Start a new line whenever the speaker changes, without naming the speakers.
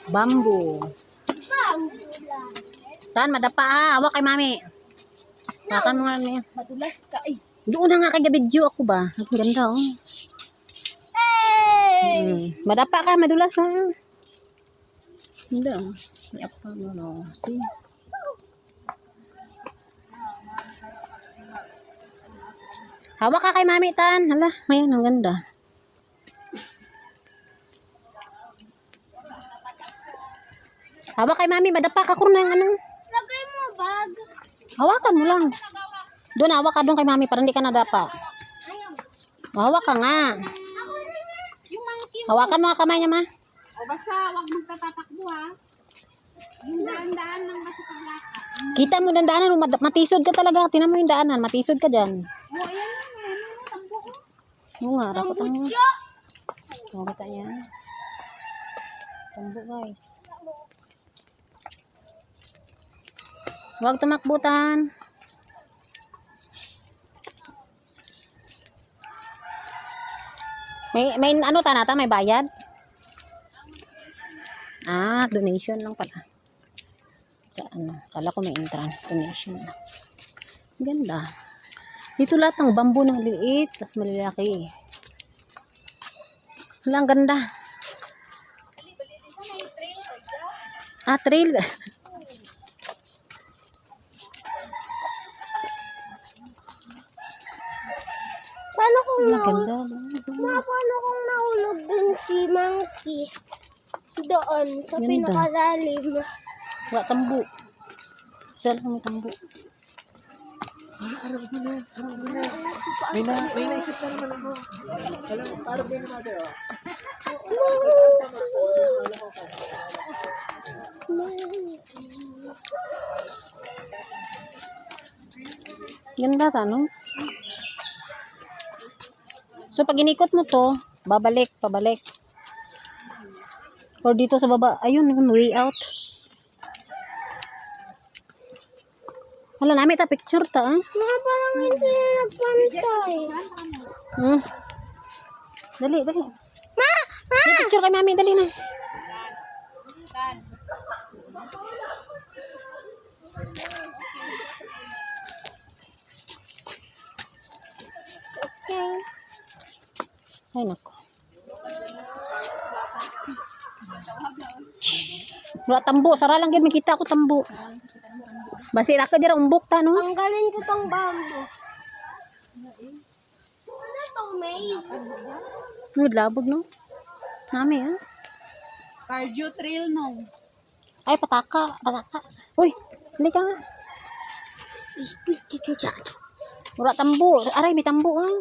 Bamboo. Tan, madapa hawak kay mami. Takan mo nga niya.
Madulas ka eh.
Doon na nga kay video ako ba? Ang ganda oh. Madapa ka, madulas ha. Hindi oh. Iyak pa mo no. See? Hawak ka kay mami Tan. Hala, ayan ang ganda. Hawak kay mami, madapa ka ko ng ano.
Lagay mo bag.
Hawakan mo lang. Doon, hawak ka doon kay mami para hindi ka nadapa. Hawak ka nga. Hawakan mo ang kamay niya, ma.
O basta, wag magtatatakbo ha. Yung daan-daan lang basta paglaka.
Kita mo dandaanan, matisod ka talaga. Tinan mo yung daanan, matisod ka dyan.
O, ayan lang. Tambo ko.
Oo nga, rapat mo. Oo, kita niya. Tambo, guys. Huwag tumakbutan. May ano tanata, may bayad? Ah, donation lang pala. Sa ano, kala ko may entrance donation lang. Ganda. Dito lahat ng bamboo na maliit, tas malalaki. Wala, ang ganda. Ah, trail.
Paano kung
Ganda.
paano kung nahulog dun si Monkey? Doon, sa
Ganda.
pinakalalim.
Wala tambo. Isa lang may tambo.
May naisip na naman ako. Alam, parang din naman tayo.
Ganda tanong. So pag inikot mo to, babalik, pabalik. Or dito sa baba, ayun, way out. Wala namin ta picture ta, ah.
Mga parang hindi na nagpantay.
Dali, dali. Dali, picture kay mami, dali na.
Okay.
Ay, nako. Wala tambo, sara lang gid makita ko tambo. Basi ra ka dira umbok ta no.
Tanggalin ko tong bamboo. Ano tong maze?
Labog no. Nami ah.
Cardio trail no.
Ay pataka, pataka. Uy, hindi ka nga.
Ispis dito dyan.
Wala tambo, aray may tambo ah.